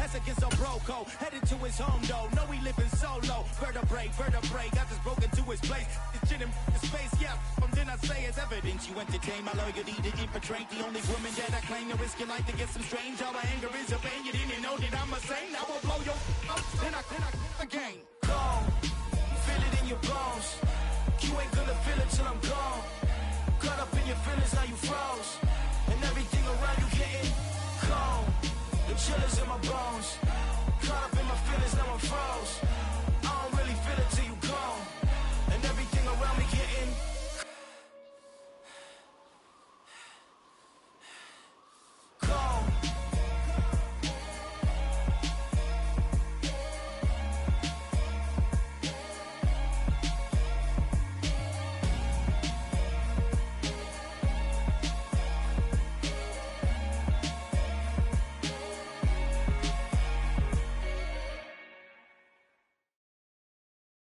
That's against a broco. Headed to his home though. No, he living solo. Vertebrae. Got this broken to his place. It's shit in his face. Yeah. From then I say it's evidence. You entertain my loyalty to infiltrate. The only woman that I claim to risk your life to get some strange. All my anger is your pain. You didn't know that I'm a saint. I will blow your up. Then I again. Gone. Feel it in your bones. You ain't gonna feel it till I'm gone. Caught up in your feelings, now you froze. And everything around you getting cold. The chillers in my bones. Caught up in my feelings, now I'm froze. I don't really feel it till you gone. And everything around me getting cold.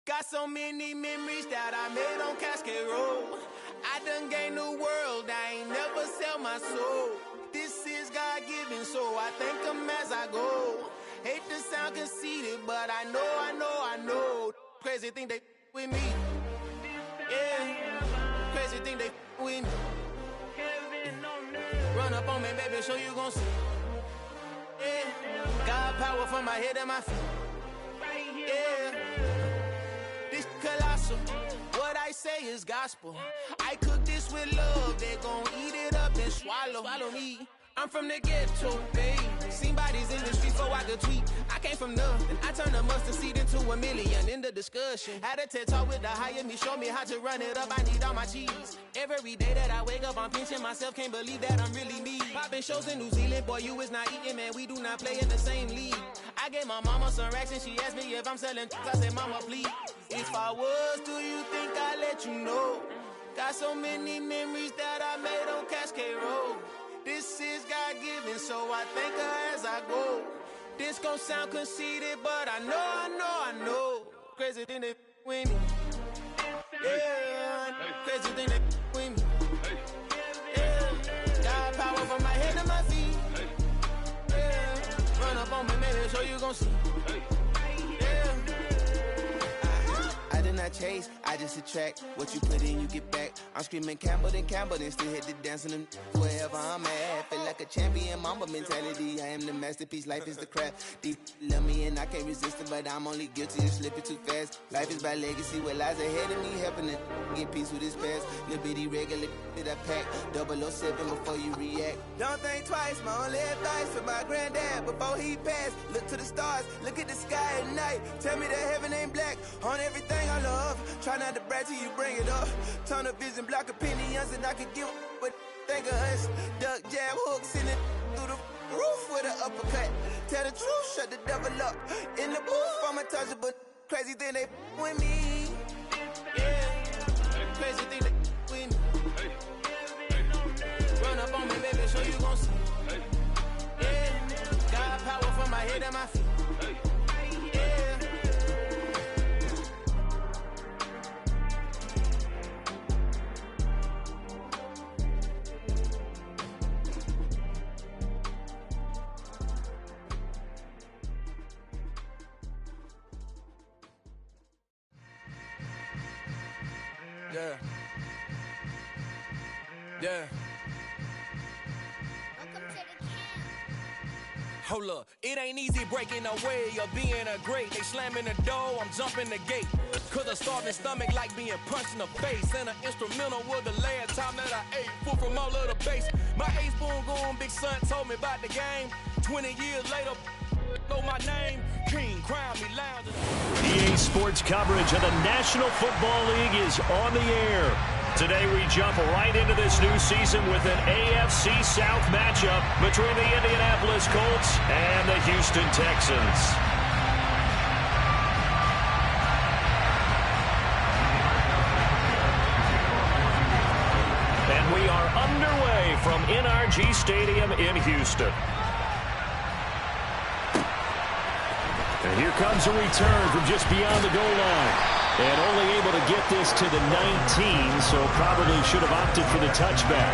Got so many memories that I made on Cascade Road. I done gained the world, I ain't never sell my soul. This is God-given, so I thank him as I go. Hate to sound conceited, but I know. Crazy thing they with me. Yeah, crazy thing they with me. Run up on me, baby, show you gon' see. Yeah, God power from my head and my feet. Yeah. This colossal, what I say is gospel. I cook this with love, they gon' eat it up and swallow me. I'm from the ghetto, babe. Seen bodies in the streets so I could tweet. I came from nothing, I turned a mustard seed into a million. In the discussion, had a TED talk with the higher me, show me how to run it up, I need all my cheese. Every day that I wake up, I'm pinching myself, can't believe that I'm really me. Popping shows in New Zealand, boy, you is not eating, man, we do not play in the same league. I gave my mama some racks and she asked me if I'm selling, I said, mama, please. If I was, do you think I'd let you know? Got so many memories that I made on Cascade Road. This is God-given, so I thank her as I go. This gon' sound conceited, but I know. Crazy thing they with me. Yeah, crazy thing they with me. Yeah, got power from my head to my feet. Yeah, run up on me, maybe so you gon' see. I did not chase, I just attract. What you put in, you get back. I'm screaming Campbell, then still hit the dancing and wherever I'm at. Feel like a champion, mamba mentality. I am the masterpiece, life is the craft. Deep love me and I can't resist it, but I'm only guilty of slipping too fast. Life is by legacy, what lies ahead of me, helping to get peace with this past. Little bitty regular that I pack, 007 before you react. Don't think twice, my only advice for my granddad before he passed. Look to the stars, look at the sky at night. Tell me that heaven ain't black on everything I love. Try not to brag till you bring it up. Tunnel vision, block opinions, and I can give what think of us. Duck jab hooks in it through the roof with an uppercut. Tell the truth, shut the devil up. In the booth, I'm untouchable. Crazy thing they with me. Yeah, crazy thing they with me. Run up on me, baby, so you gon' see. Yeah, got power from my head and my feet. Yeah. Hold up, it ain't easy breaking away or being a great. They slamming the door, I'm jumping the gate. Cause a starving stomach like being punched in the face. And an instrumental was the last time that I ate. Food from all of the base. My A-spoon going, big son told me about the game. 20 years later, know my name. King, crown me lounge. EA Sports coverage of the National Football League is on the air. Today we jump right into this new season with an AFC South matchup between the Indianapolis Colts and the Houston Texans. And we are underway from NRG Stadium in Houston. And here comes a return from just beyond the goal line. And only able to get this to the 19, so probably should have opted for the touchback.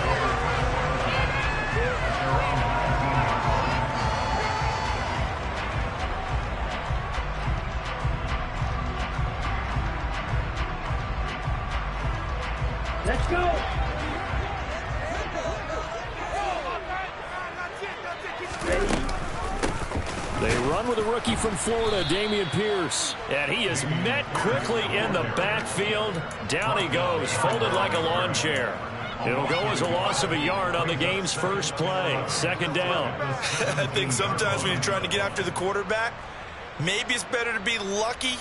They run with a rookie from Florida, Dameon Pierce. And he is met quickly in the backfield. Down he goes, folded like a lawn chair. It'll go as a loss of a yard on the game's first play. Second down. I think sometimes when you're trying to get after the quarterback, maybe it's better to be lucky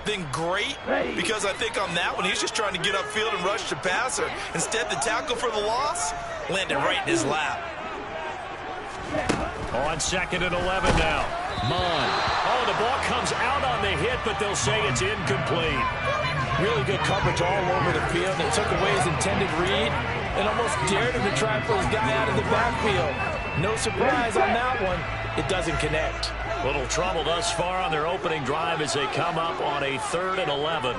than great, because I think on that one, he's just trying to get upfield and rush the passer. Instead, the tackle for the loss landed right in his lap. On 2nd and 11 now. Mon. Oh, the ball comes out on the hit, but they'll say it's incomplete. Really good coverage all over the field. They took away his intended read and almost dared him to try and pull his guy out of the backfield. No surprise on that one. It doesn't connect. Little trouble thus far on their opening drive as they come up on a 3rd and 11.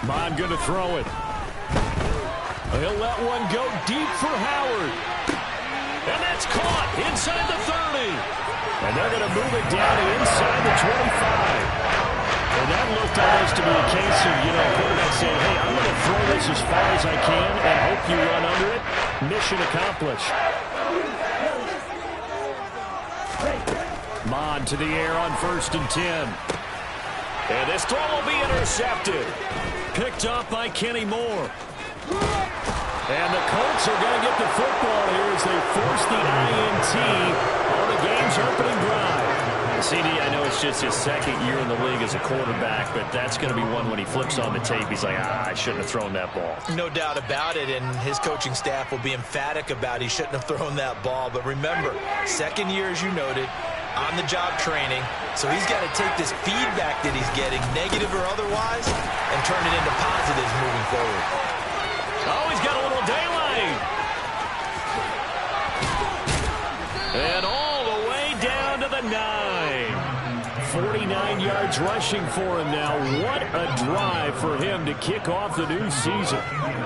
Mon going to throw it. He'll let one go deep for Howard. And that's caught inside the 30. And they're going to move it down to inside the 25. And that looked almost to be a case of, quarterback saying, hey, I'm going to throw this as far as I can and hope you run under it. Mission accomplished. Mon to the air on 1st and 10. And this throw will be intercepted. Picked off by Kenny Moore. And the Colts are going to get the football here as they force the INT on the game's opening drive. CD, I know it's just his 2nd year in the league as a quarterback, but that's going to be one when he flips on the tape. He's like, I shouldn't have thrown that ball. No doubt about it, and his coaching staff will be emphatic about he shouldn't have thrown that ball. But remember, 2nd year, as you noted, on-the-job training, so he's got to take this feedback that he's getting, negative or otherwise, and turn it into positives moving forward. Oh, he's got a little daylight. And all the way down to the 9. 49 yards rushing for him now. What a drive for him to kick off the new season.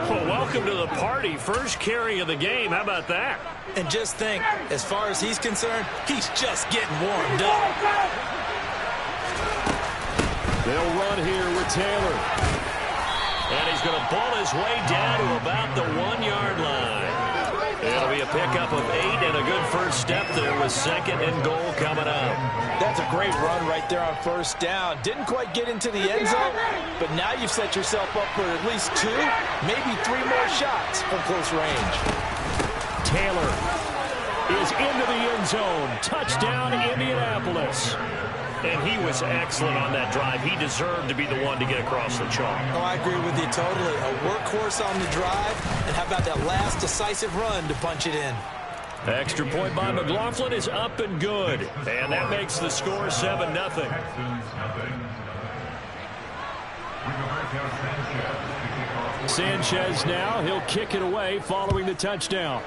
Well, welcome to the party. First carry of the game. How about that? And just think, as far as he's concerned, he's just getting warmed up. They'll run here with Taylor. And he's going to ball his way down to about the 1-yard line. It'll be a pickup of 8 and a good first step there with 2nd and goal coming up. That's a great run right there on 1st down. Didn't quite get into the end zone, but now you've set yourself up for at least 2, maybe 3 more shots from close range. Taylor is into the end zone. Touchdown, Indianapolis. And he was excellent on that drive. He deserved to be the one to get across the chalk. Oh, I agree with you totally. A workhorse on the drive. And how about that last decisive run to punch it in? Extra point by McLaughlin is up and good. And that makes the score 7-0. Sanchez now. He'll kick it away following the touchdown.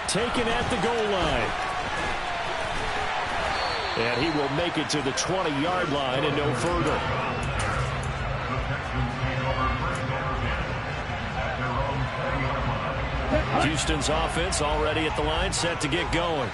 Taken at the goal line. And he will make it to the 20-yard line and no further. Houston's offense already at the line, set to get going.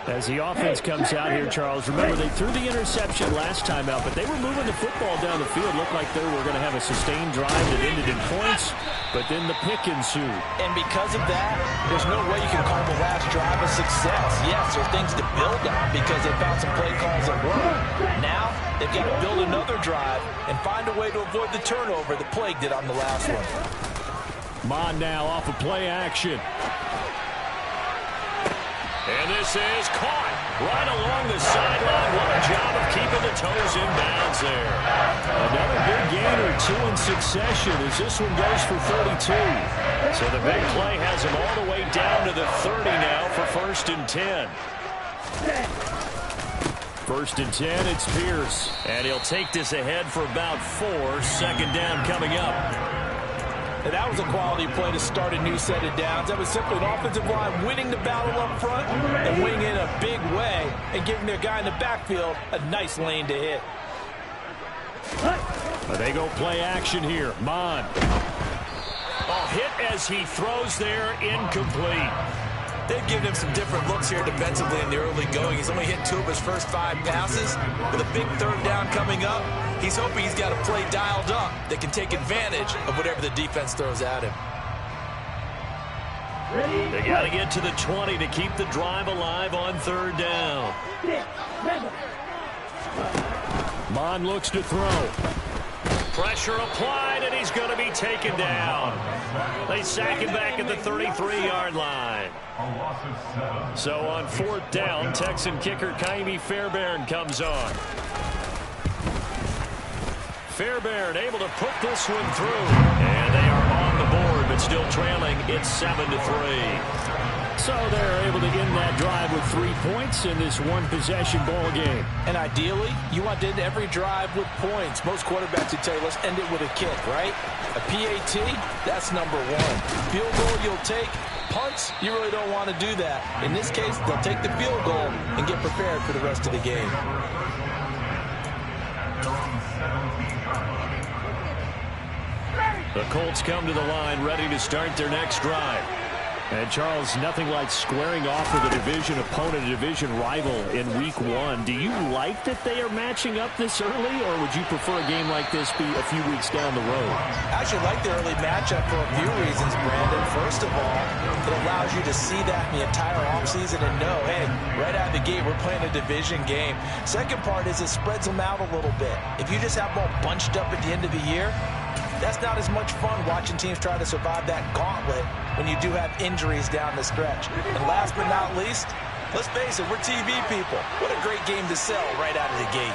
As the offense comes out here, Charles, remember they threw the interception last time out, but they were moving the football down the field. Looked like they were going to have a sustained drive that ended in points, but then the pick ensued. And because of that, there's no way you can call the last drive a success. Yes, there are things to build on because they found some play calls that work. Now, they've got to build another drive and find a way to avoid the turnover that plagued it on the last one. Mon now off of play action. And this is caught right along the sideline. What a job of keeping the toes in bounds there. Another big gain or 2 in succession as this one goes for 32. So the big play has him all the way down to the 30 now for 1st and 10. 1st and 10, it's Pierce. And he'll take this ahead for about 4. 2nd down coming up. And that was a quality play to start a new set of downs. That was simply an offensive line winning the battle up front and winning in a big way and giving their guy in the backfield a nice lane to hit. They go play action here. Mon. Oh, hit as he throws there, incomplete. They've given him some different looks here defensively in the early going. He's only hit 2 of his first 5 passes. With a big 3rd down coming up, he's hoping he's got a play dialed up that can take advantage of whatever the defense throws at him. They got to get to the 20 to keep the drive alive on third down. Mon looks to throw. Pressure applied, and he's going to be taken down. They sack him back at the 33-yard line. So on fourth down, Texan kicker Kaimi Fairbairn comes on. Fairbairn able to put this one through. And they are on the board, but still trailing. It's 7-3. So they're able to end that drive with 3 points in this one-possession ball game. And ideally, you want to end every drive with points. Most quarterbacks would tell you, let's end it with a kick, right? A PAT, that's number one. Field goal you'll take. Punts, you really don't want to do that. In this case, they'll take the field goal and get prepared for the rest of the game. The Colts come to the line ready to start their next drive. And, Charles, nothing like squaring off with a division opponent, a division rival in Week 1. Do you like that they are matching up this early, or would you prefer a game like this be a few weeks down the road? I actually like the early matchup for a few reasons, Brandon. First of all, it allows you to see that in the entire offseason and know, hey, right out of the gate, we're playing a division game. Second part is it spreads them out a little bit. If you just have them all bunched up at the end of the year, that's not as much fun watching teams try to survive that gauntlet when you do have injuries down the stretch. And last but not least, let's face it, we're TV people. What a great game to sell right out of the gate.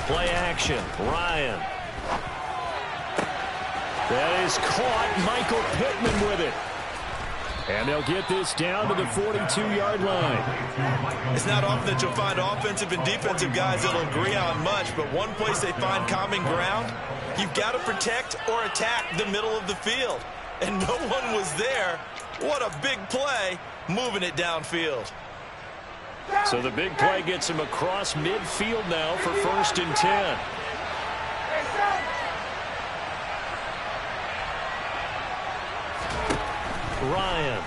Play action, Ryan. That is caught. Michael Pittman with it. And they'll get this down to the 42-yard line. It's not often that you'll find offensive and defensive guys that'll agree on much, but one place they find common ground, you've got to protect or attack the middle of the field. And no one was there. What a big play, moving it downfield. So the big play gets him across midfield now for 1st and 10. Ryan.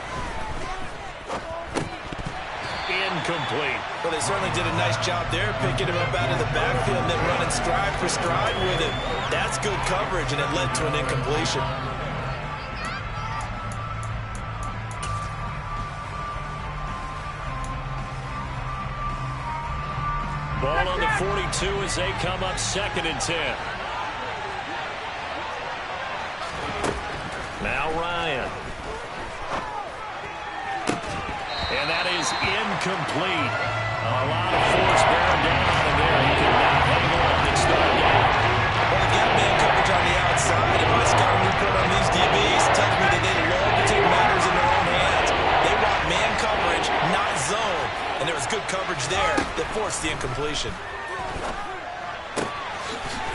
Incomplete. Well, they certainly did a nice job there, picking him up out of the backfield and then running stride for stride with him. That's good coverage, and it led to an incompletion. Ball on the 42 as they come up 2nd and 10. Now Ryan. And that is incomplete. A lot of force bearing down on him there. He could not hang on and start down. Well, they got man coverage on the outside, and my scouting report on these DBs tells me that they love to take matters in their own hands. They want man coverage, not zone. And there was good coverage there that forced the incompletion.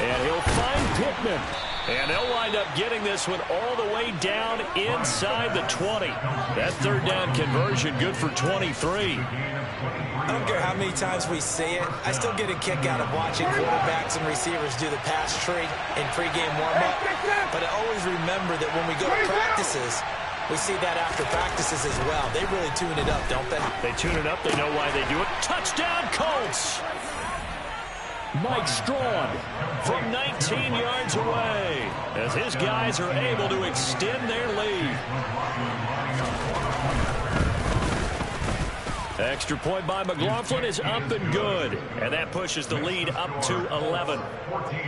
And he'll find Pittman. And they'll wind up getting this one all the way down inside the 20. That 3rd down conversion good for 23. I don't care how many times we say it, I still get a kick out of watching quarterbacks and receivers do the pass tree in pregame warm-up. But I always remember that when we go to practices, we see that after practices as well. They really tune it up, don't they? They tune it up. They know why they do it. Touchdown, Colts! Mike Strawn from 19 yards away as his guys are able to extend their lead. Extra point by McLaughlin is up and good. And that pushes the lead up to 11. 14,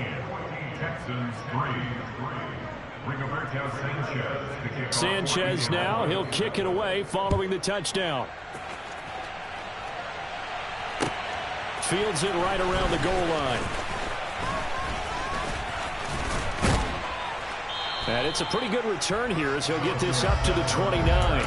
Texans 3. Sanchez now. He'll kick it away following the touchdown. Fields it right around the goal line. And it's a pretty good return here as he'll get this up to the 29.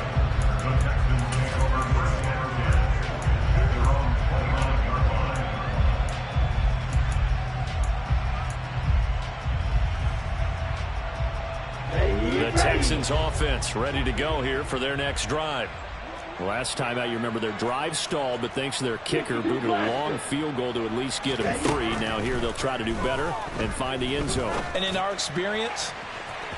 The Texans offense ready to go here for their next drive. Last time out, you remember their drive stalled, but thanks to their kicker, booted a long field goal to at least get them 3. Now here they'll try to do better and find the end zone. And in our experience,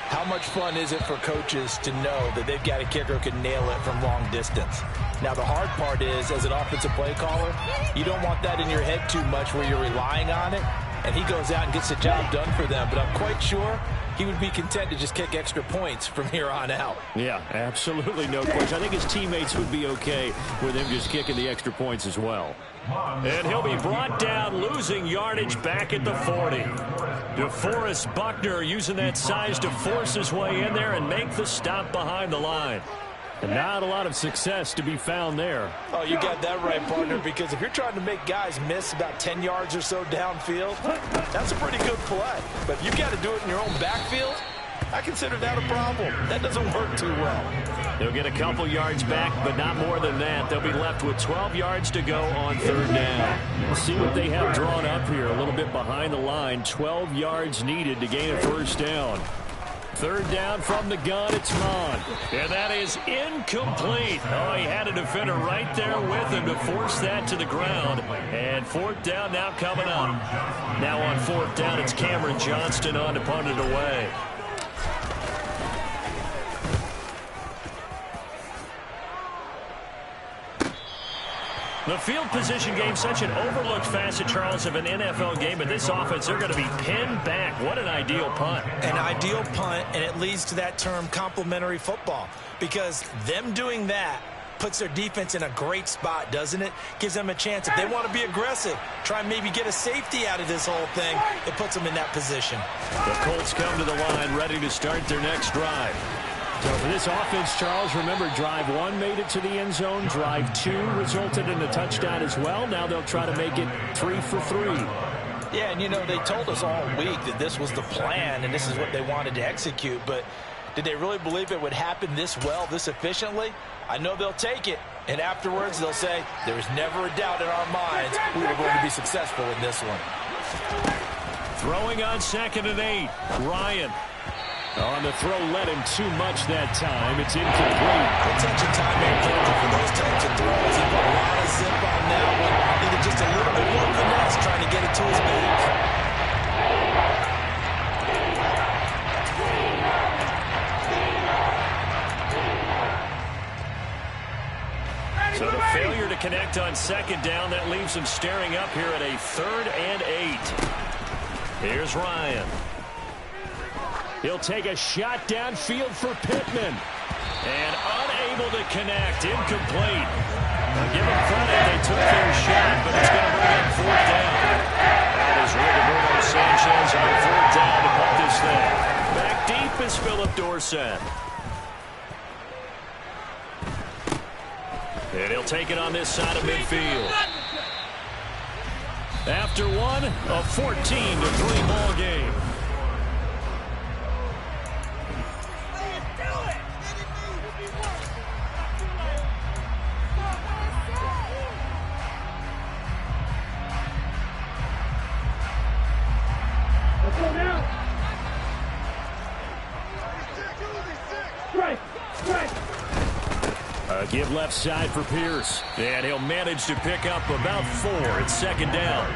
how much fun is it for coaches to know that they've got a kicker who can nail it from long distance? Now the hard part is, as an offensive play caller, you don't want that in your head too much where you're relying on it, and he goes out and gets the job done for them. But I'm quite sure he would be content to just kick extra points from here on out. Yeah, absolutely no question. I think his teammates would be okay with him just kicking the extra points as well. And he'll be brought down, losing yardage back at the 40. DeForest Buckner using that size to force his way in there and make the stop behind the line. And not a lot of success to be found there. Oh, you got that right, partner, because if you're trying to make guys miss about 10 yards or so downfield, that's a pretty good play. But if you've got to do it in your own backfield, I consider that a problem. That doesn't work too well. They'll get a couple yards back, but not more than that. They'll be left with 12 yards to go on third down. We'll see what they have drawn up here. A little bit behind the line. 12 yards needed to gain a first down. Third down from the gun, it's Mon. And that is incomplete. Oh, he had a defender right there with him to force that to the ground. And fourth down now coming up. Now on fourth down, it's Cameron Johnston on to punt it away. The field position game, such an overlooked facet, Charles, of an NFL game. But this offense, they're going to be pinned back. What an ideal punt. An ideal punt, and it leads to that term complementary football. Because them doing that puts their defense in a great spot, doesn't it? Gives them a chance. If they want to be aggressive, try and maybe get a safety out of this whole thing, it puts them in that position. The Colts come to the line, ready to start their next drive. So for this offense, Charles, remember, drive one made it to the end zone. Drive two resulted in a touchdown as well. Now they'll try to make it 3 for 3. Yeah, and, you know, they told us all week that this was the plan and this is what they wanted to execute. But did they really believe it would happen this well, this efficiently? I know they'll take it. And afterwards, they'll say, there was never a doubt in our minds we were going to be successful in this one. Throwing on 2nd and 8. Ryan. On the throw, led him too much that time. It's incomplete. Attention time and careful for those types of throws. He put a lot of zip on that one. Needed just a little bit more finesse trying to get it to his base. So the failure to connect on 2nd down, that leaves him staring up here at a 3rd and 8. Here's Ryan. He'll take a shot downfield for Pittman. And unable to connect. Incomplete. I'll give them credit. They took their shot, but it's going to bring up 4th down. That is Roberto Sanchez on 4th down to punt this thing. Back deep is Philip Dorsett. And he'll take it on this side of midfield. After one, a 14-3 ball game. Give left side for Pierce. And he'll manage to pick up about 4. It's 2nd down.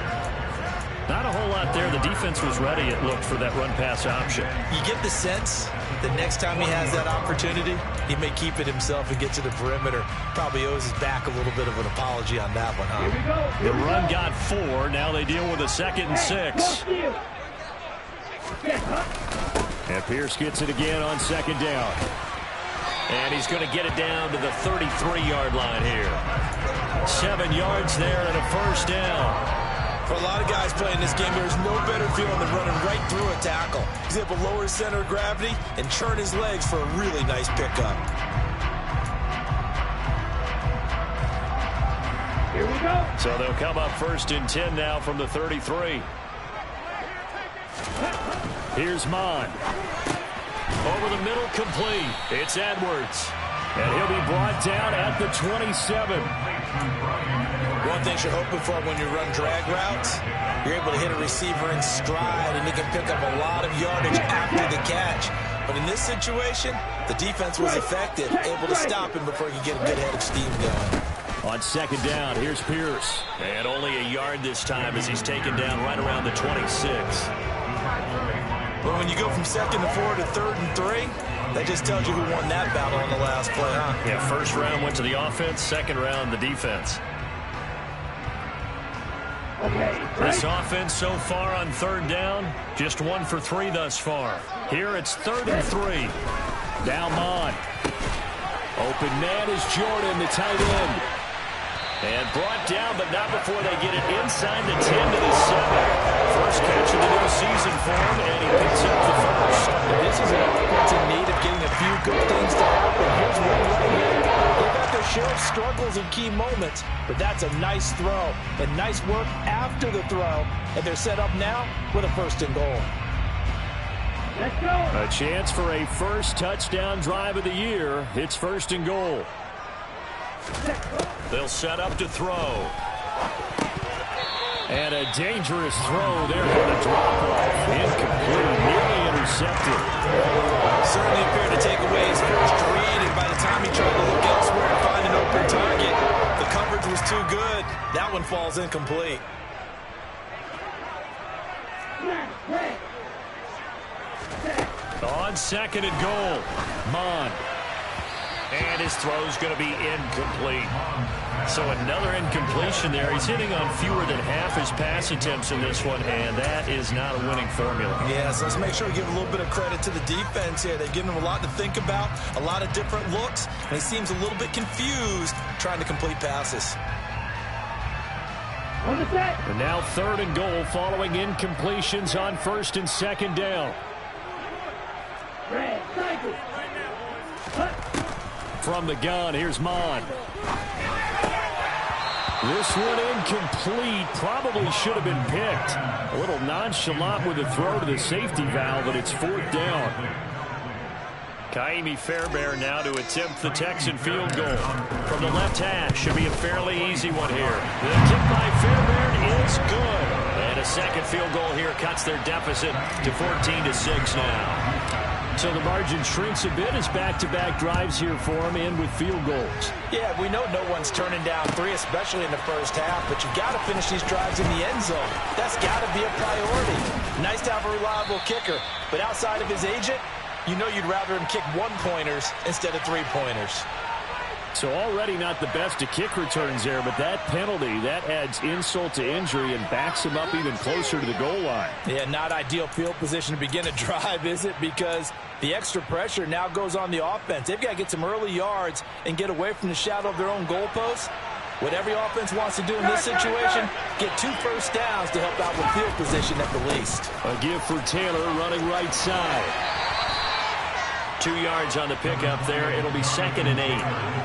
Not a whole lot there. The defense was ready, it looked, for that run-pass option. You get the sense that next time he has that opportunity, he may keep it himself and get to the perimeter. Probably owes his back a little bit of an apology on that one, huh? The run got 4. Now they deal with a 2nd and 6. And Pierce gets it again on 2nd down. And he's going to get it down to the 33-yard line here. 7 yards there and a first down. For a lot of guys playing this game, there's no better feeling than running right through a tackle. He's able to lower his center of gravity and churn his legs for a really nice pickup. Here we go. So they'll come up 1st and 10 now from the 33. Here's Mon. Over the middle, complete. It's Edwards. And he'll be brought down at the 27. One thing you're hoping for when you run drag routes, you're able to hit a receiver in stride, and he can pick up a lot of yardage after the catch. But in this situation, the defense was effective, able to stop him before he could get a good head of steam going. On 2nd down, here's Pierce. And only a yard this time as he's taken down right around the 26. Well, when you go from 2nd to 4 to 3rd and 3, that just tells you who won that battle on the last play, huh? Yeah, first round went to the offense, second round the defense. This offense so far on 3rd down, just 1 for 3 thus far. Here it's 3rd and 3. Now Mon. Open man is Jordan, the tight end. And brought down, but not before they get it inside the 10 to the 7. First catch of the new season for him, and he picks up the first. And this is an offense in need of getting a few good things to happen. Here's one right here. They've got their share of struggles in key moments, but that's a nice throw and nice work after the throw. And they're set up now with a 1st and goal. Let's go. A chance for a first touchdown drive of the year. It's 1st and goal. They'll set up to throw. And a dangerous throw there for the drop-off. Incomplete, nearly intercepted. Certainly appeared to take away his first read, and by the time he tried to look elsewhere and find an open target, the coverage was too good. That one falls incomplete. On 2nd and goal, Mon. And his throw's going to be incomplete. So another incompletion there. He's hitting on fewer than half his pass attempts in this one, and that is not a winning formula. Yes, let's make sure we give a little bit of credit to the defense here. They've given him a lot to think about, a lot of different looks, and he seems a little bit confused trying to complete passes. And now 3rd and goal following incompletions on 1st and 2nd down. From the gun, here's Mon. This one incomplete. Probably should have been picked. A little nonchalant with a throw to the safety valve, but it's 4th down. Kaimi Fairbairn now to attempt the Texan field goal. From the left hash, should be a fairly easy one here. The kick by Fairbairn is good. And a second field goal here cuts their deficit to 14-6 now. So the margin shrinks a bit as back-to-back drives here for him, and with field goals. Yeah, we know no one's turning down 3, especially in the first half, but you've got to finish these drives in the end zone. That's got to be a priority. Nice to have a reliable kicker, but outside of his agent, you know you'd rather him kick 1-pointers instead of 3-pointers. So already not the best to kick returns there, but that penalty, that adds insult to injury and backs him up even closer to the goal line. Yeah, not ideal field position to begin a drive, is it? Because the extra pressure now goes on the offense. They've got to get some early yards and get away from the shadow of their own goalposts. What every offense wants to do in this situation, get 2 first downs to help out with field position at the least. A gift for Taylor running right side. 2 yards on the pickup there. It'll be 2nd and 8.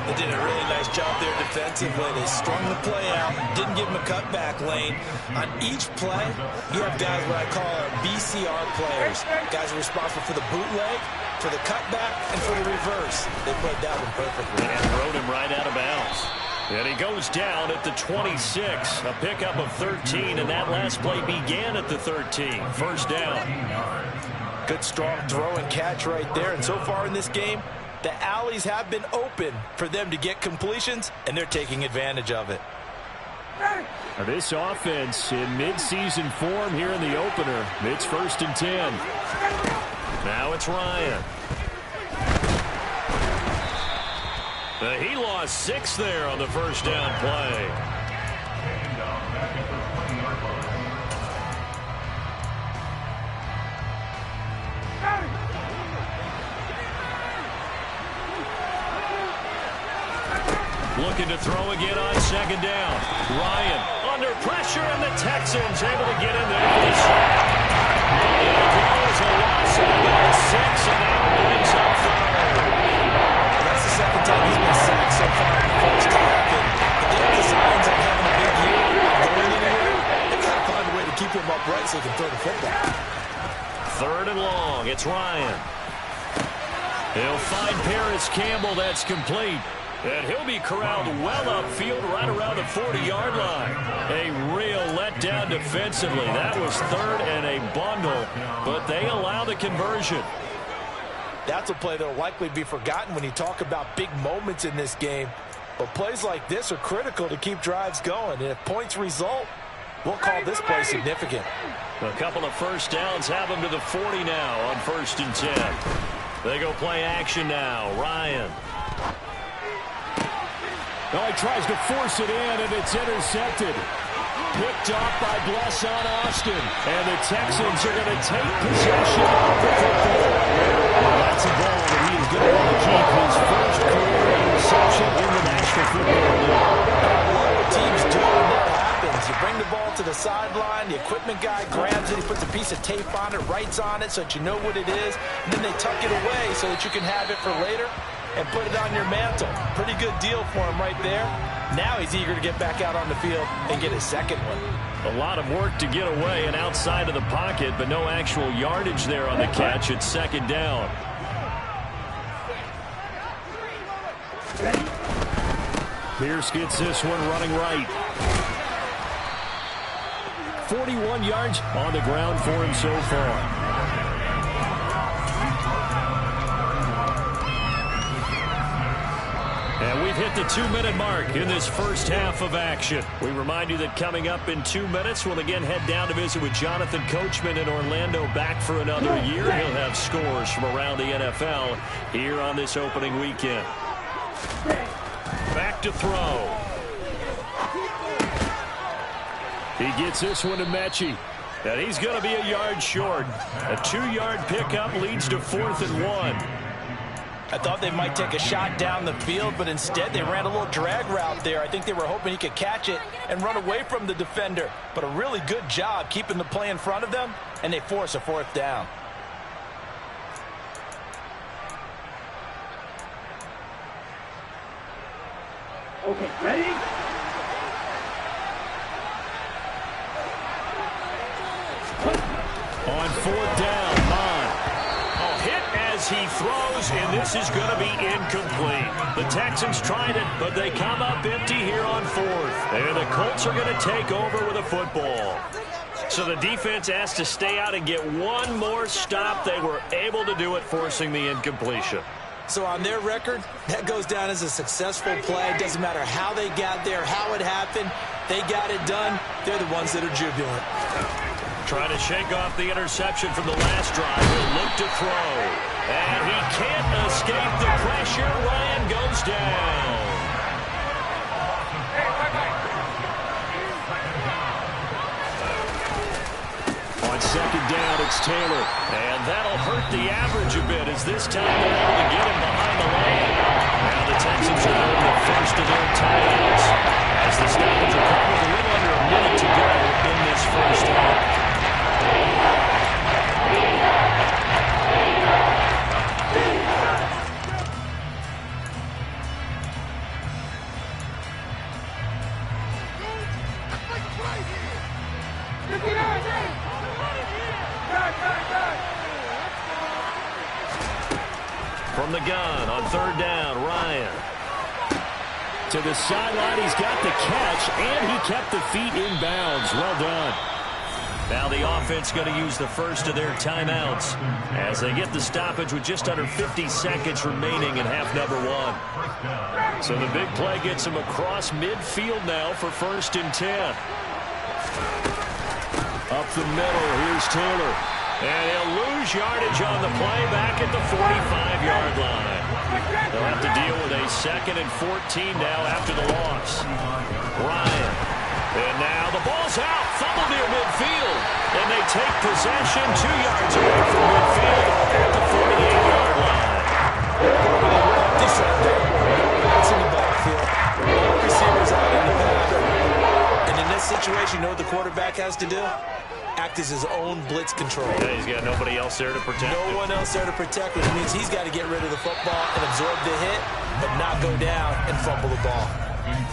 They did a really nice job there defensively. They strung the play out, didn't give him a cutback lane. On each play, you have guys what I call BCR players. Guys are responsible for the bootleg, for the cutback, and for the reverse. They played that one perfectly. And rode him right out of bounds. And he goes down at the 26. A pickup of 13, and that last play began at the 13. 1st down. Good, strong throw and catch right there. And so far in this game, the alleys have been open for them to get completions, and they're taking advantage of it. This offense in mid-season form here in the opener. It's 1st and 10. Now it's Ryan. He lost 6 there on the 1st down play. Looking to throw again on 2nd down. Ryan under pressure, and the Texans able to get in there for the sack. And it was a loss of about 6, and that brings up 3rd. That's the 2nd time he's been sacked so far in the first half. And again, the signs of having a big year, going anywhere, they've got to find a way to keep him upright so he can throw the football. 3rd and long. It's Ryan. He'll find Paris Campbell. That's complete. And he'll be corralled well upfield right around the 40-yard line. A real letdown defensively. That was 3rd and a bundle, but they allow the conversion. That's a play that will likely be forgotten when you talk about big moments in this game. But plays like this are critical to keep drives going. And if points result, we'll call this play significant. A couple of first downs have them to the 40 now on 1st and 10. They go play action now. Ryan. Oh, he tries to force it in, and it's intercepted. picked off by Bless on Austin. And the Texans are going to take possession of the football. Well, that's a ball that he is going to want to keep his first career interception in the National Football League. What teams do when that happens? You bring the ball to the sideline, the equipment guy grabs it, he puts a piece of tape on it, writes on it so that you know what it is, and then they tuck it away so that you can have it for later and put it on your mantle. Pretty good deal for him right there. Now he's eager to get back out on the field and get his second one. A lot of work to get away and outside of the pocket, but no actual yardage there on the catch. It's second down. Pierce gets this one running right. 41 yards on the ground for him so far. And we've hit the 2-minute mark in this first half of action. We remind you that coming up in 2 minutes, we'll again head down to visit with Jonathan Coachman in Orlando, back for another year. He'll have scores from around the NFL here on this opening weekend. Back to throw. He gets this one to Mechie. And he's going to be a yard short. A 2-yard pickup leads to 4th and 1. I thought they might take a shot down the field, but instead they ran a little drag route there. I think they were hoping he could catch it and run away from the defender. But a really good job keeping the play in front of them, and they force a 4th down. Okay, ready? On 4th down, hit as he throws, and this is going to be incomplete. The Texans tried it, but they come up empty here on 4th. And the Colts are going to take over with a football. So the defense asked to stay out and get one more stop. They were able to do it, forcing the incompletion. So on their record, that goes down as a successful play. Doesn't matter how they got there, how it happened. They got it done. They're the ones that are jubilant. Trying to shake off the interception from the last drive. He'll look to throw. And he can't escape the pressure. Ryan goes down. On 2nd down, it's Taylor. And that'll hurt the average a bit as this time they're able to get him behind the line. Now the Texans are on the first of their timeouts as the stoppage will come with a little under a minute to go in this first half. From the gun on 3rd down, Ryan. To the sideline, he's got the catch, and he kept the feet in bounds. Well done. Now the offense going to use the first of their timeouts as they get the stoppage with just under 50 seconds remaining in half number 1. So the big play gets him across midfield now for 1st and 10. Up the middle, here's Taylor. And he'll lose yardage on the play back at the 45-yard line. They'll have to deal with a 2nd and 14 now after the loss. Ryan. And now the ball's out. Fumble near midfield. And they take possession 2 yards away from midfield at the 48-yard line. It's in the backfield. All receivers out in the back. And in this situation, you know what the quarterback has to do? Act as his own blitz control. Yeah, he's got nobody else there to protect him. No one else there to protect, which means he's got to get rid of the football and absorb the hit, but not go down and fumble the ball.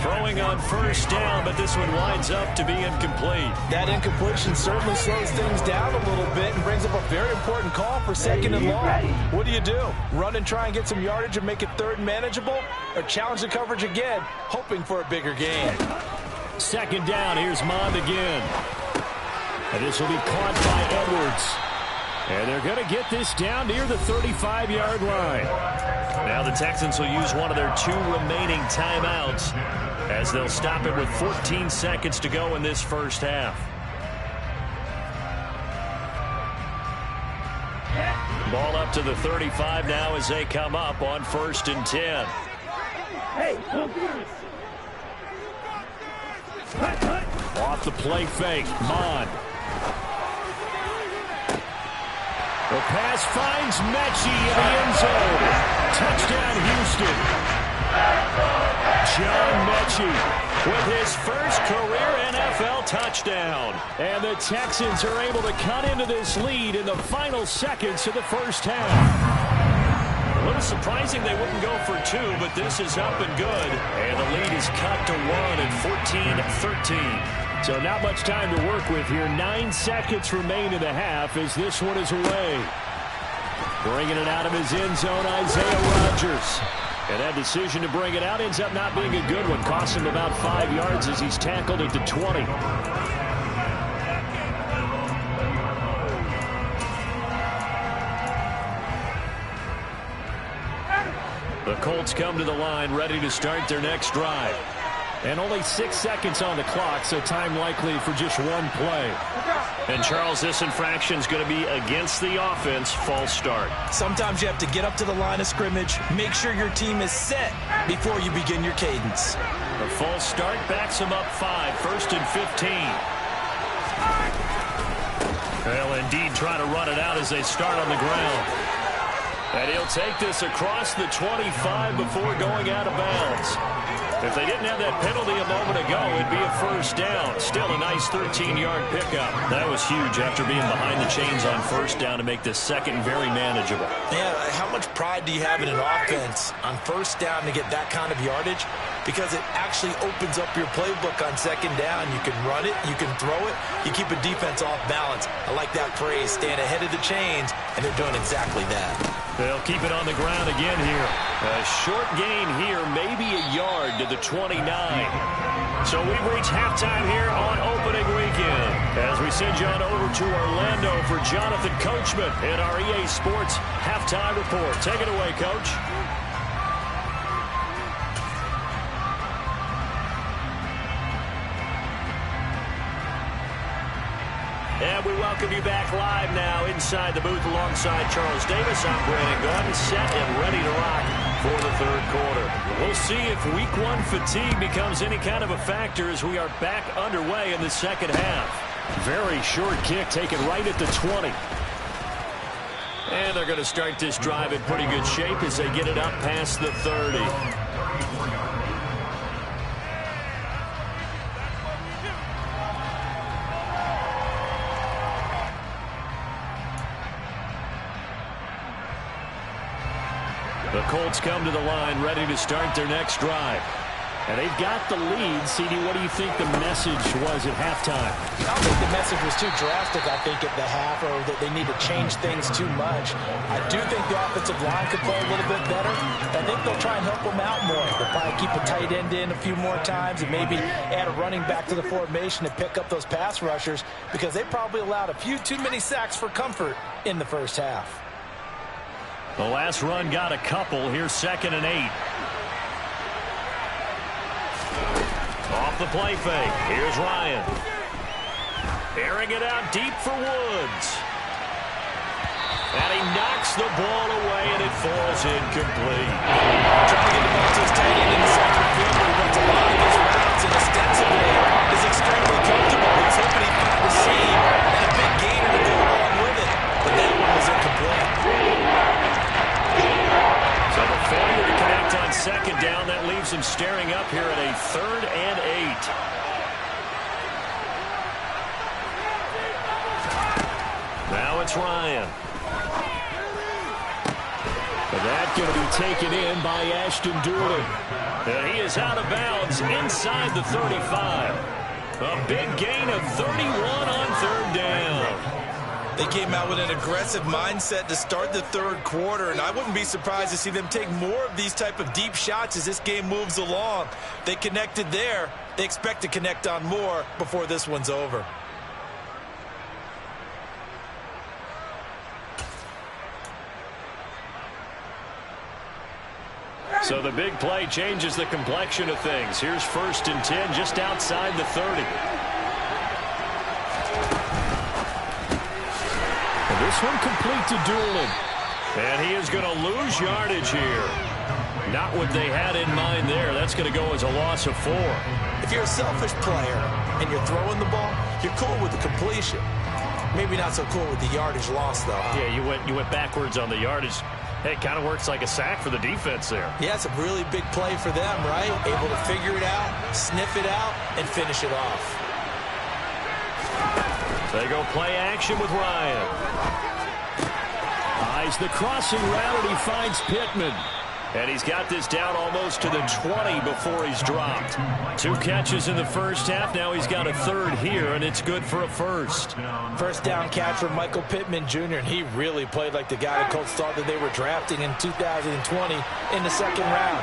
Throwing on 1st down, but this one winds up to be incomplete. That incompletion certainly slows things down a little bit and brings up a very important call for 2nd and long. What do? Run and try and get some yardage and make it 3rd manageable, or challenge the coverage again, hoping for a bigger gain? 2nd down, here's Mond again. And this will be caught by Edwards. And they're going to get this down near the 35-yard line. Now the Texans will use one of their 2 remaining timeouts as they'll stop it with 14 seconds to go in this first half. Ball up to the 35 now as they come up on 1st and 10. Hey, Off the play fake, Mon. The pass finds Mechie in the end zone. Touchdown, Houston. John Mechie with his first career NFL touchdown. And the Texans are able to cut into this lead in the final seconds of the first half. A little surprising they wouldn't go for two, but this is up and good. And the lead is cut to 1 at 14-13. So not much time to work with here. 9 seconds remain in the half as this one is away. Bringing it out of his end zone, Isaiah Rodgers. And that decision to bring it out ends up not being a good one. Costs him about 5 yards as he's tackled at the 20. The Colts come to the line ready to start their next drive. And only 6 seconds on the clock, so time likely for just one play. And, Charles, this infraction is going to be against the offense. False start. Sometimes you have to get up to the line of scrimmage, make sure your team is set before you begin your cadence. A false start backs him up 5, 1st and 15. They'll indeed try to run it out as they start on the ground. And he'll take this across the 25 before going out of bounds. If they didn't have that penalty a moment ago, it'd be a first down. Still a nice 13-yard pickup. That was huge after being behind the chains on first down to make this second very manageable. Yeah, how much pride do you have in an offense on first down to get that kind of yardage? Because it actually opens up your playbook on second down. You can run it, you can throw it, you keep a defense off balance. I like that phrase, stand ahead of the chains, and they're doing exactly that. They'll keep it on the ground again here. A short gain here, maybe a yard to the 29. So we've reached halftime here on opening weekend. As we send you on over to Orlando for Jonathan Coachman in our EA Sports Halftime Report. Take it away, Coach. And we welcome you back live now inside the booth alongside Charles Davis. I'm Brandon Gordon, set and ready to rock for the third quarter. We'll see if week one fatigue becomes any kind of a factor as we are back underway in the second half. Very short kick taken right at the 20. And they're going to start this drive in pretty good shape as they get it up past the 30. The Colts come to the line ready to start their next drive. And they've got the lead. CD, what do you think the message was at halftime? I don't think the message was too drastic, I think, at the half, or that they need to change things too much. I do think the offensive line could play a little bit better. I think they'll try and help them out more. They'll probably keep a tight end in a few more times and maybe add a running back to the formation to pick up those pass rushers, because they probably allowed a few too many sacks for comfort in the first half. The last run got a couple. Here's 2nd and 8. Off the play fake. Here's Ryan. Airing it out deep for Woods. And he knocks the ball away, and it falls incomplete. Trying to get the ball to his tight end in the center of the field, but he runs a lot of his routes, and ostensibly is extremely comfortable. He's hoping he found the seam and a big gainer to go along with it, but that one was incomplete. So the failure to connect on second down, that leaves him staring up here at a 3rd and 8. Now it's Ryan. And that's going to be taken in by Ashton Doolin. And he is out of bounds inside the 35. A big gain of 31 on 3rd down. They came out with an aggressive mindset to start the third quarter, and I wouldn't be surprised to see them take more of these type of deep shots as this game moves along. They connected there. They expect to connect on more before this one's over. So the big play changes the complexion of things. Here's 1st and 10 just outside the 30. This one complete to Doolin. And he is going to lose yardage here. Not what they had in mind there. That's going to go as a loss of 4. If you're a selfish player and you're throwing the ball, you're cool with the completion. Maybe not so cool with the yardage loss, though. Yeah, you went backwards on the yardage. Hey, it kind of works like a sack for the defense there. Yeah, it's a really big play for them, right? Able to figure it out, sniff it out, and finish it off. They go play action with Ryan. Eyes the crossing route, and he finds Pittman. And he's got this down almost to the 20 before he's dropped. 2 catches in the first half. Now he's got a third here, and it's good for a first. First down catch for Michael Pittman Jr., and he really played like the guy the Colts thought that they were drafting in 2020 in the second round.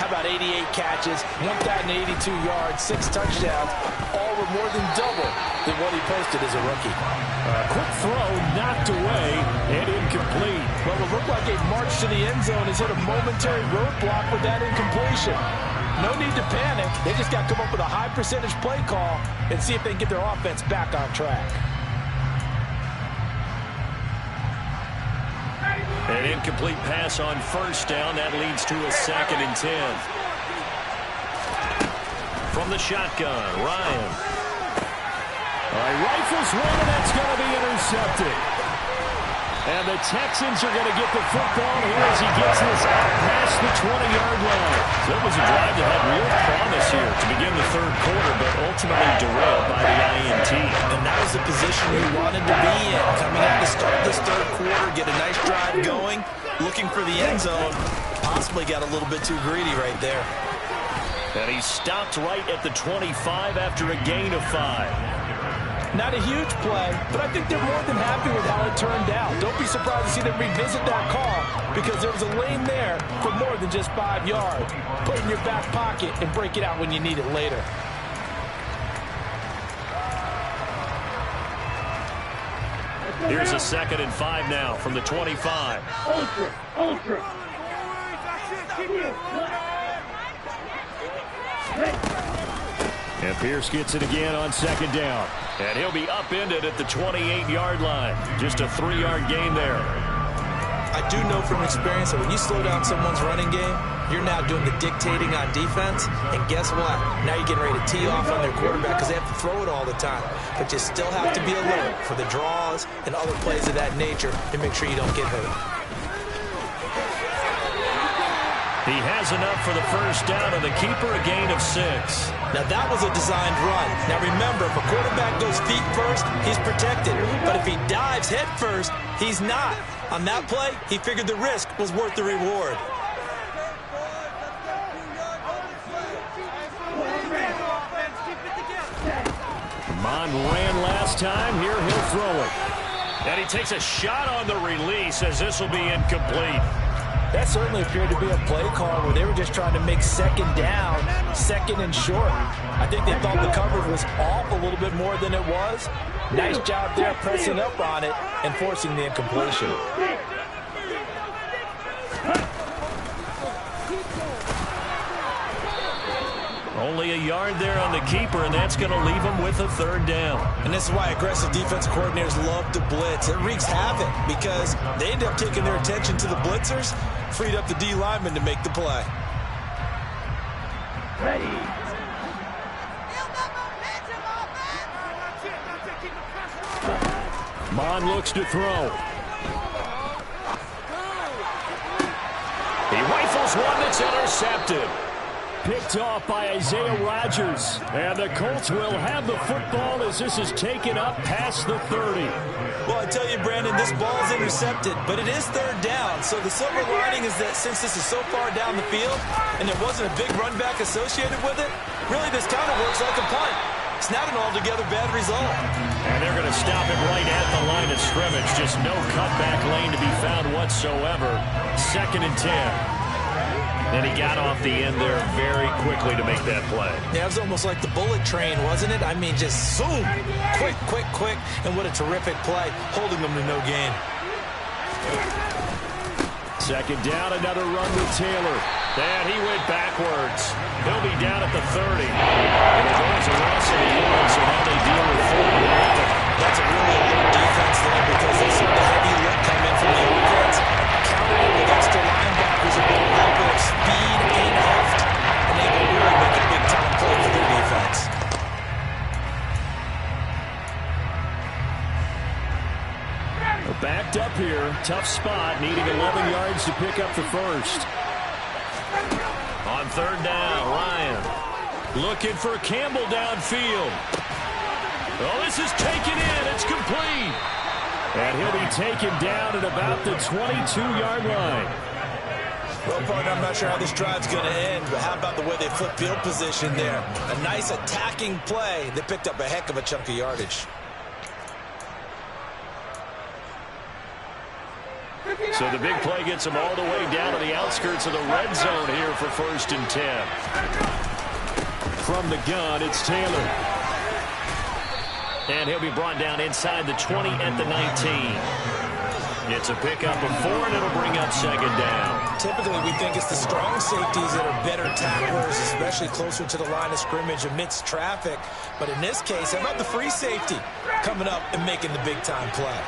How about 88 catches, 1,082 yards, 6 touchdowns, all were more than double than what he posted as a rookie. Quick throw, knocked away, and incomplete. Well, it looked like a march to the end zone has hit a momentary roadblock with that incompletion. No need to panic. They just got to come up with a high percentage play call and see if they can get their offense back on track. An incomplete pass on first down. That leads to a 2nd and 10. From the shotgun, Ryan. Rifles one, and that's going to be intercepted. And the Texans are going to get the football here as he gets this out past the 20-yard line. So it was a drive that had real promise here to begin the third quarter, but ultimately derailed by the INT. And that was the position he wanted to be in. Coming out to start this third quarter, get a nice drive going, looking for the end zone. Possibly got a little bit too greedy right there. And he stopped right at the 25 after a gain of 5. Not a huge play, but I think they're more than happy with how it turned out. Don't be surprised to see them revisit that call because there was a lane there for more than just 5 yards. Put it in your back pocket and break it out when you need it later. Here's a 2nd and 5 now from the 25. Ultra. And Pierce gets it again on 2nd down. And he'll be upended at the 28-yard line. Just a 3-yard gain there. I do know from experience that when you slow down someone's running game, you're now doing the dictating on defense. And guess what? Now you're getting ready to tee off on their quarterback because they have to throw it all the time. But you still have to be alert for the draws and other plays of that nature to make sure you don't get hurt. He has enough for the first down, and the keeper a gain of 6. Now, that was a designed run. Now, remember, if a quarterback goes feet first, he's protected. But if he dives head first, he's not. On that play, he figured the risk was worth the reward. Mon ran last time. Here he'll throw it. And he takes a shot on the release as this will be incomplete. That certainly appeared to be a play call where they were just trying to make 2nd down, 2nd and short. I think they thought the coverage was off a little bit more than it was. Nice job there pressing up on it and forcing the incompletion. Only a yard there on the keeper, and that's going to leave him with a 3rd down. And this is why aggressive defensive coordinators love to blitz. It wreaks havoc because they end up taking their attention to the blitzers, freed up the D lineman to make the play. Ready. Mon looks to throw. He rifles one that's intercepted. Picked off by Isaiah Rodgers. And the Colts will have the football as this is taken up past the 30. Well, I tell you, Brandon, this ball's intercepted, but it is 3rd down. So the silver lining is that since this is so far down the field and there wasn't a big run back associated with it, really this kind of works like a punt. It's not an altogether bad result. And they're going to stop him right at the line of scrimmage. Just no cutback lane to be found whatsoever. 2nd and 10. And he got off the end there very quickly to make that play. Yeah, it was almost like the bullet train, wasn't it? I mean, just zoom, quick, and what a terrific play, holding them to no gain. 2nd down, another run with Taylor. And he went backwards. He'll be down at the 30. And it goes a loss of yards, and now they deal with 4. That's a really alert defense there because they saw the heavy lift come in from the offense. Countered with extra linebackers and a little bit of speed spot, needing 11 yards to pick up the first. On third down, Ryan looking for Campbell downfield. Oh, this is taken in. It's complete. And he'll be taken down at about the 22-yard line. Well, partner, I'm not sure how this drive's going to end, but how about the way they flip field position there? A nice attacking play. They picked up a heck of a chunk of yardage. So the big play gets him all the way down to the outskirts of the red zone here for 1st and 10. From the gun, it's Taylor. And he'll be brought down inside the 20 at the 19. It's a pickup of 4, and it'll bring up 2nd down. Typically, we think it's the strong safeties that are better tacklers, especially closer to the line of scrimmage amidst traffic. But in this case, how about the free safety coming up and making the big-time play?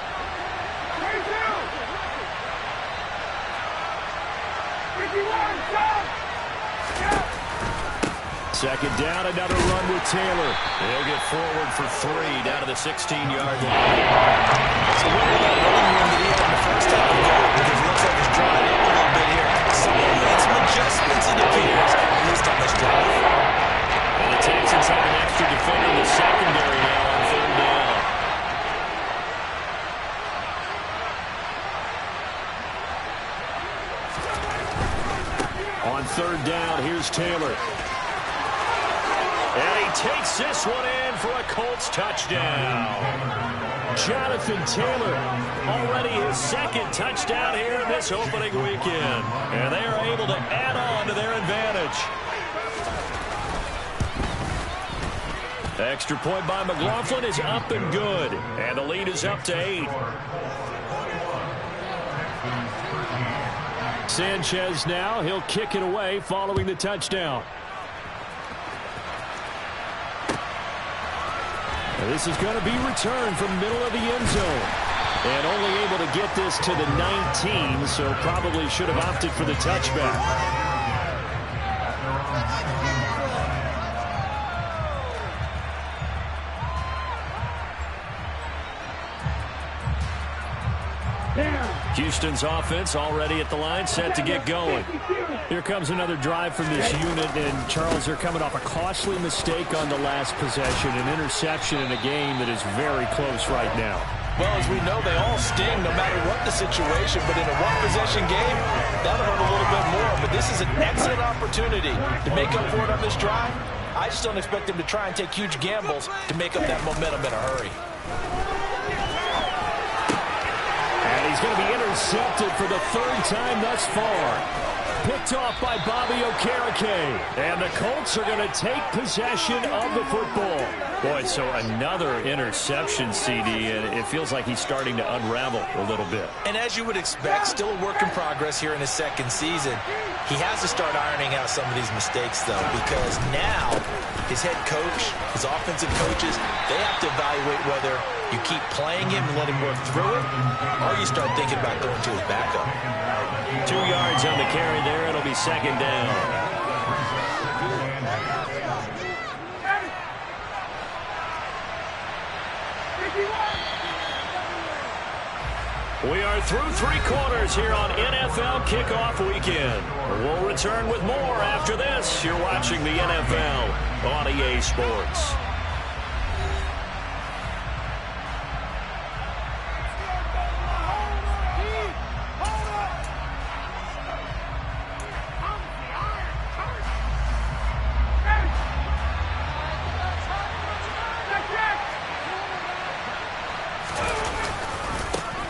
Second down, another run with Taylor. They'll get forward for 3 down to the 16-yard line. So what about the running room that he had in the first half of the game? Because it looks like he's drawing in a little bit here. Someone made some adjustments, it appears, at least on this drive. And the Texans have an extra defender in the secondary now on 3rd down. On 3rd down, here's Taylor. And he takes this one in for a Colts touchdown. Jonathan Taylor, already his 2nd touchdown here in this opening weekend. And they are able to add on to their advantage. Extra point by McLaughlin is up and good. And the lead is up to 8. Sanchez now, he'll kick it away following the touchdown. This is going to be returned from middle of the end zone. And only able to get this to the 19, so probably should have opted for the touchback. Houston's offense already at the line, set to get going. Here comes another drive from this unit, and Charles, they're coming off a costly mistake on the last possession, an interception in a game that is very close right now. Well, as we know, they all sting no matter what the situation, but in a one-possession game, that'll hurt a little bit more. But this is an excellent opportunity to make up for it on this drive. I just don't expect them to try and take huge gambles to make up that momentum in a hurry. He's going to be intercepted for the 3rd time thus far. Picked off by Bobby Okereke. And the Colts are going to take possession of the football. Boy, so another interception, CD, and it feels like he's starting to unravel a little bit. And as you would expect, still a work in progress here in his 2nd season. He has to start ironing out some of these mistakes, though, because now his head coach, his offensive coaches, they have to evaluate whether you keep playing him and let him work through it, or you start thinking about going to his backup. 2 yards on the carry there. It'll be 2nd down. We are through 3 quarters here on NFL Kickoff Weekend. We'll return with more after this. You're watching the NFL on EA Sports.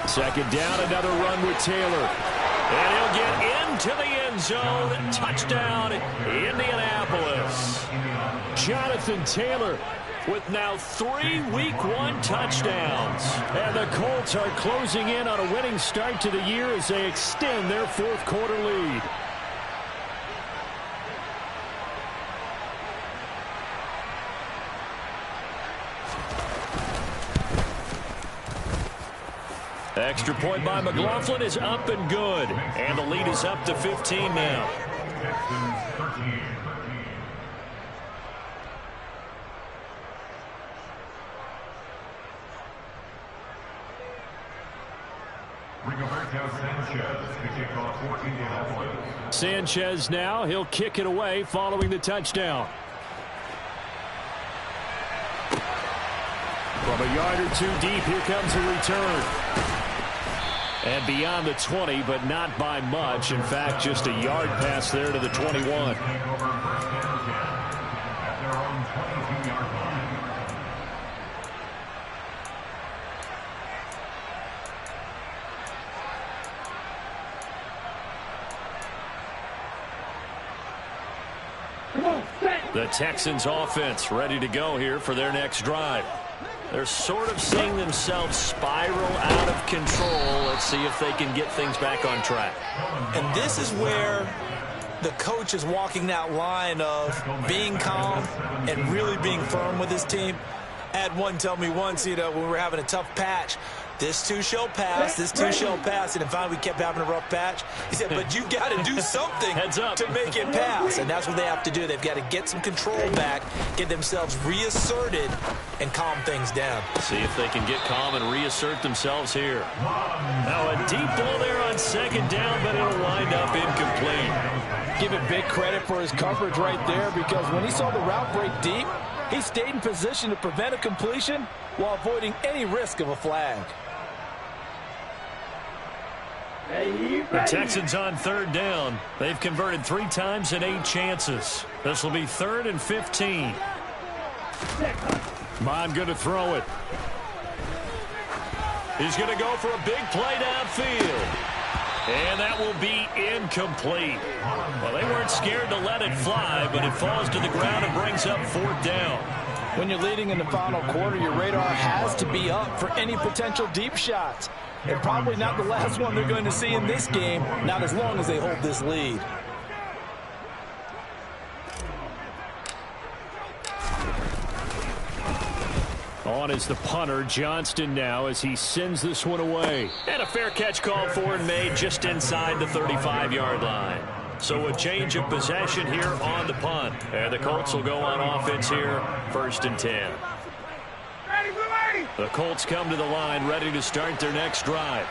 Second down, another run with Taylor. And he'll get into the end zone. Touchdown, Indianapolis. Jonathan Taylor with now 3 Week 1 touchdowns. And the Colts are closing in on a winning start to the year as they extend their 4th quarter lead. Extra point by McLaughlin is up and good. And the lead is up to 15 now. Rigoberto Sanchez now, he'll kick it away following the touchdown. From a yard or two deep, here comes a return. And beyond the 20, but not by much. In fact, just a yard pass there to the 21. The Texans offense ready to go here for their next drive. They're sort of seeing themselves spiral out of control. Let's see if they can get things back on track. And this is where the coach is walking that line of being calm and really being firm with his team. I had one tell me once, when we were having a tough patch, this too shall pass, this too shall pass. And finally we kept having a rough patch. He said, but you got to do something to make it pass. And that's what they have to do. They've got to get some control back, get themselves reasserted, and calm things down. See if they can get calm and reassert themselves here. Now a deep ball there on second down, but it'll wind up incomplete. Give it big credit for his coverage right there, because when he saw the route break deep, he stayed in position to prevent a completion while avoiding any risk of a flag. The Texans on third down. They've converted 3 times in 8 chances. This will be 3rd and 15. Mon going to throw it. He's going to go for a big play downfield. And that will be incomplete. Well, they weren't scared to let it fly, but it falls to the ground and brings up 4th down. When you're leading in the final quarter, your radar has to be up for any potential deep shots. And probably not the last one they're going to see in this game, not as long as they hold this lead. On is the punter, Johnston now, as he sends this one away. And a fair catch called for and made just inside the 35-yard line. So a change of possession here on the punt. And the Colts will go on offense here, 1st and 10. The Colts come to the line ready to start their next drive.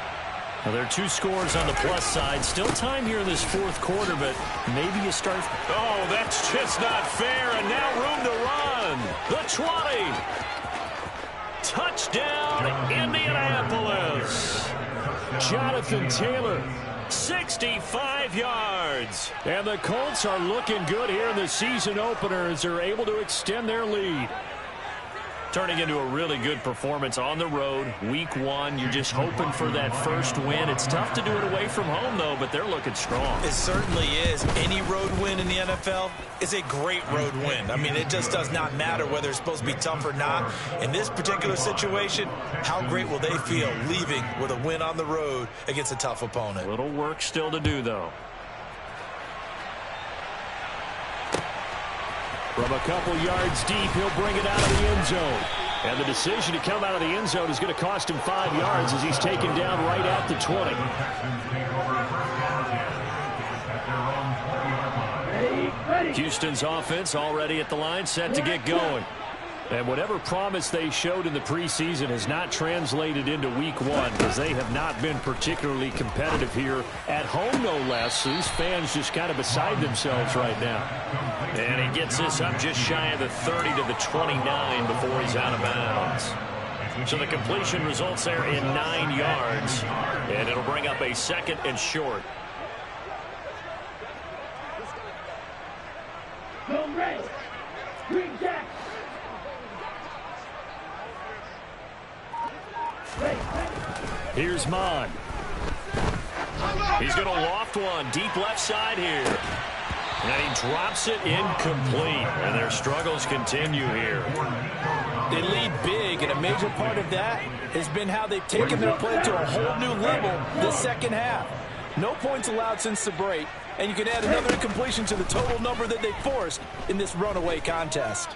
Now, there are 2 scores on the plus side. Still time here in this 4th quarter, but maybe you start. Oh, that's just not fair. And now room to run. The 20. Touchdown, Indianapolis. Jonathan Taylor, 65 yards. And the Colts are looking good here in the season opener as they're able to extend their lead. Turning into a really good performance on the road, week 1. You're just hoping for that first win. It's tough to do it away from home, though, but they're looking strong. It certainly is. Any road win in the NFL is a great road win. I mean, it just does not matter whether it's supposed to be tough or not. In this particular situation, how great will they feel leaving with a win on the road against a tough opponent? A little work still to do, though. From a couple yards deep, he'll bring it out of the end zone. And the decision to come out of the end zone is going to cost him 5 yards as he's taken down right at the 20. Houston's offense already at the line, set to get going. And whatever promise they showed in the preseason has not translated into week 1 because they have not been particularly competitive here at home, no less. So these fans just kind of beside themselves right now. And he gets this up just shy of the 30 to the 29 before he's out of bounds. So the completion results there in 9 yards. And it'll bring up a 2nd and short. Here's Mon. He's going to loft one deep left side here. And he drops it incomplete. And their struggles continue here. They lead big, and a major part of that has been how they've taken their play to a whole new level this second half. No points allowed since the break, and you can add another incompletion to the total number that they forced in this runaway contest.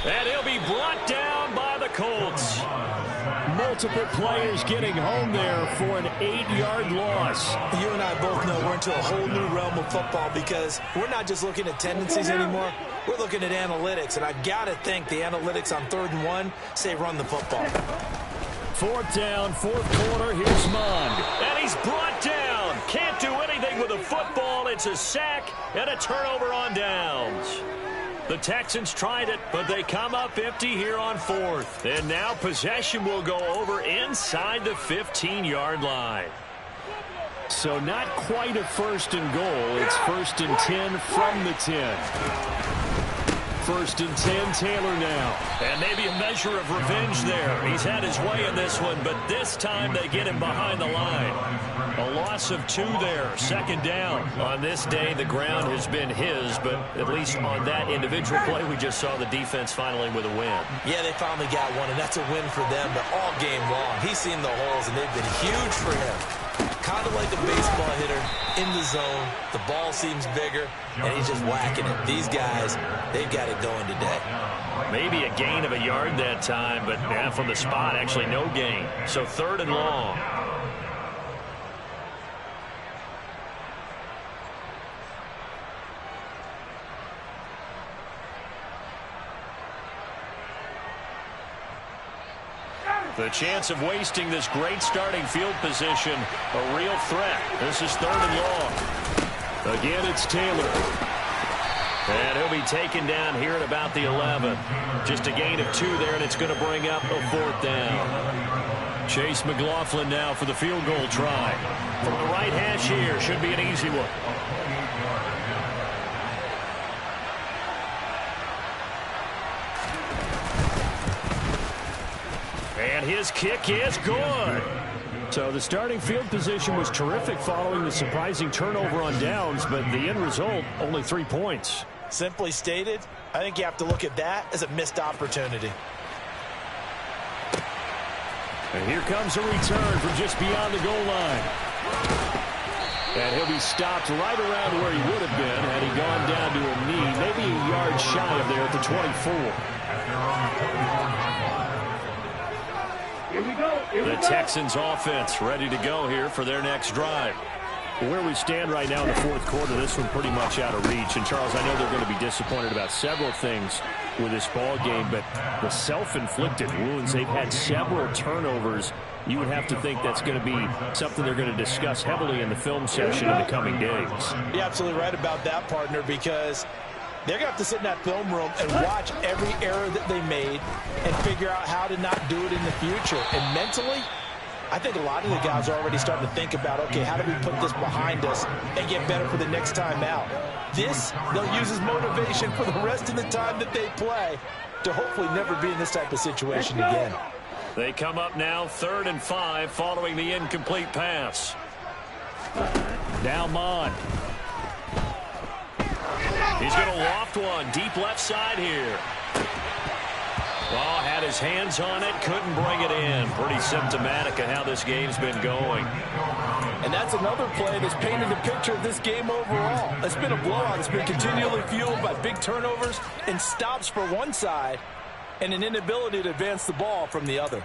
And he'll be brought down by the Colts. Multiple players getting home there for an 8-yard loss. You and I both know we're into a whole new realm of football because we're not just looking at tendencies anymore. We're looking at analytics, and I've got to think the analytics on 3rd and 1 say run the football. 4th down, 4th quarter. Here's Mond. And he's brought down. Can't do anything with a football. It's a sack and a turnover on downs. The Texans tried it, but they come up empty here on 4th. And now possession will go over inside the 15-yard line. So not quite a 1st and goal. It's 1st and 10 from the 10. 1st and 10, Taylor now. And maybe a measure of revenge there. He's had his way in this one, but this time they get him behind the line. A loss of 2 there, 2nd down. On this day, the ground has been his, but at least on that individual play, we just saw the defense finally with a win. Yeah, they finally got one, and that's a win for them, but all game long, he's seen the holes, and they've been huge for him. Kind of like a baseball hitter in the zone. The ball seems bigger, and he's just whacking it. These guys, they've got it going today. Maybe a gain of a yard that time, but from the spot, actually no gain. So 3rd and long. The chance of wasting this great starting field position, a real threat. This is 3rd and long. Again, it's Taylor. And he'll be taken down here at about the 11. Just a gain of 2 there, and it's going to bring up a 4th down. Chase McLaughlin now for the field goal try. From the right hash here, should be an easy one. And his kick is good. So the starting field position was terrific following the surprising turnover on downs, but the end result, only 3 points. Simply stated, I think you have to look at that as a missed opportunity. And here comes a return from just beyond the goal line. And he'll be stopped right around where he would have been had he gone down to a knee, maybe a yard shy of there at the 24. The Texans offense ready to go here for their next drive. Where we stand right now in the 4th quarter, this one pretty much out of reach. And, Charles, I know they're going to be disappointed about several things with this ball game, but the self-inflicted wounds, they've had several turnovers. You would have to think that's going to be something they're going to discuss heavily in the film session in the coming days. You're absolutely right about that, partner, because they're going to have to sit in that film room and watch every error that they made and figure out how to not do it in the future. And mentally, I think a lot of the guys are already starting to think about, okay, how do we put this behind us and get better for the next time out? This, they'll use as motivation for the rest of the time that they play to hopefully never be in this type of situation again. They come up now 3rd and 5 following the incomplete pass. Now Mond. He's going to loft one deep left side here. Oh, had his hands on it, couldn't bring it in. Pretty symptomatic of how this game's been going. And that's another play that's painted a picture of this game overall. It's been a blowout. It's been continually fueled by big turnovers and stops for one side and an inability to advance the ball from the other.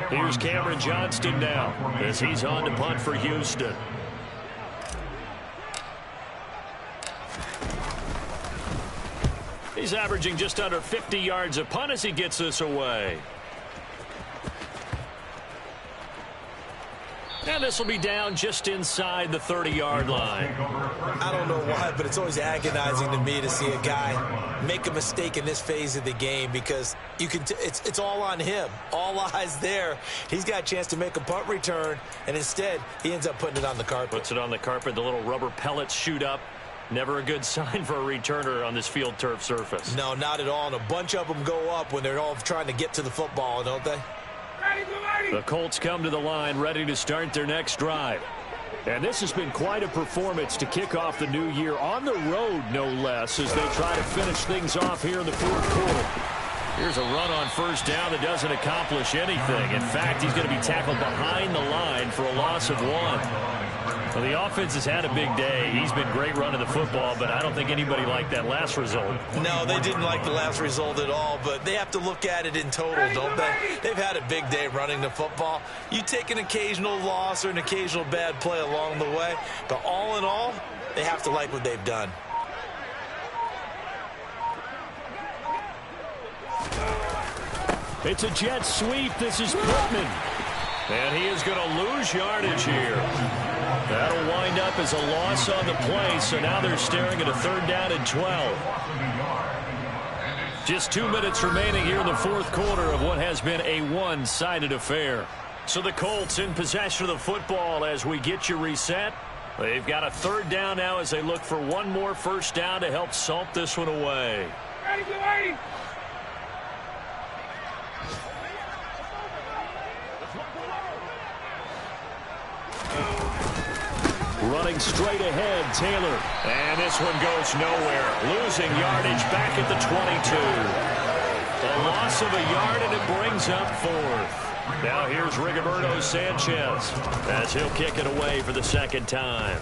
Here's Cameron Johnston now as he's on to punt for Houston. He's averaging just under 50 yards a punt as he gets this away. And this will be down just inside the 30-yard line. I don't know why, but it's always agonizing to me to see a guy make a mistake in this phase of the game because you can. It's all on him. All eyes there. He's got a chance to make a punt return, and instead he ends up putting it on the carpet. Puts it on the carpet. The little rubber pellets shoot up. Never a good sign for a returner on this field turf surface. No, not at all. And a bunch of them go up when they're all trying to get to the football, don't they? The Colts come to the line ready to start their next drive. And this has been quite a performance to kick off the new year on the road, no less, as they try to finish things off here in the 4th quarter. Here's a run on 1st down that doesn't accomplish anything. In fact, he's going to be tackled behind the line for a loss of 1. Well, the offense has had a big day. He's been great running the football, but I don't think anybody liked that last result. No, they didn't like the last result at all, but they have to look at it in total, don't they? They've had a big day running the football. You take an occasional loss or an occasional bad play along the way, but all in all, they have to like what they've done. It's a jet sweep. This is Pittman. And he is going to lose yardage here. That'll wind up as a loss on the play, so now they're staring at a 3rd down and 12. Just 2 minutes remaining here in the 4th quarter of what has been a one-sided affair. So the Colts in possession of the football as we get you reset. They've got a 3rd down now as they look for one more 1st down to help salt this one away. Ready. Running straight ahead, Taylor. And this one goes nowhere. Losing yardage back at the 22. A loss of a yard, and it brings up 4th. Now here's Rigoberto Sanchez as he'll kick it away for the 2nd time.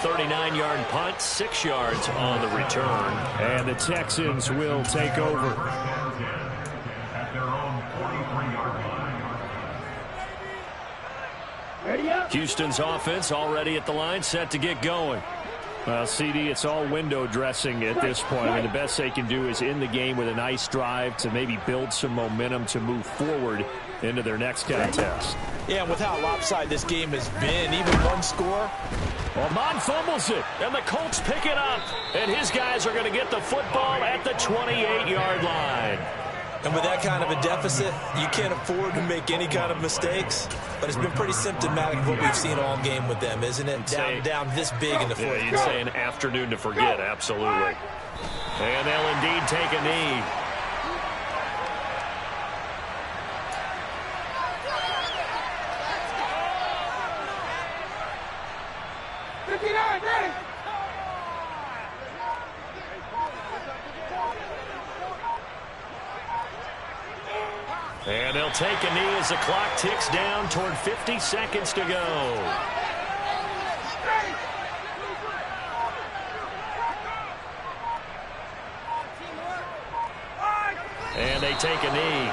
.39-yard punt, 6 yards on the return. And the Texans will take over. Houston's offense already at the line, set to get going. Well, CD, it's all window dressing at this point. I mean, the best they can do is end the game with a nice drive to maybe build some momentum to move forward into their next contest. Yeah, and with how lopsided this game has been, even one score. Well, Mond fumbles it, and the Colts pick it up. And his guys are going to get the football at the 28-yard line. And with that kind of a deficit, you can't afford to make any kind of mistakes. But it's been pretty symptomatic of what we've seen all game with them, isn't it? Down this big in the 4th quarter. You'd say an afternoon to forget, absolutely. And they'll indeed take a knee. And they'll take a knee as the clock ticks down toward 50 seconds to go. And they take a knee.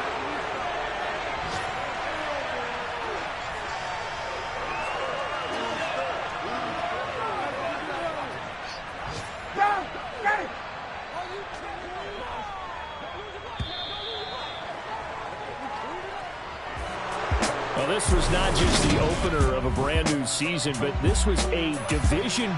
Well, this was not just the opener of a brand new season, but this was a division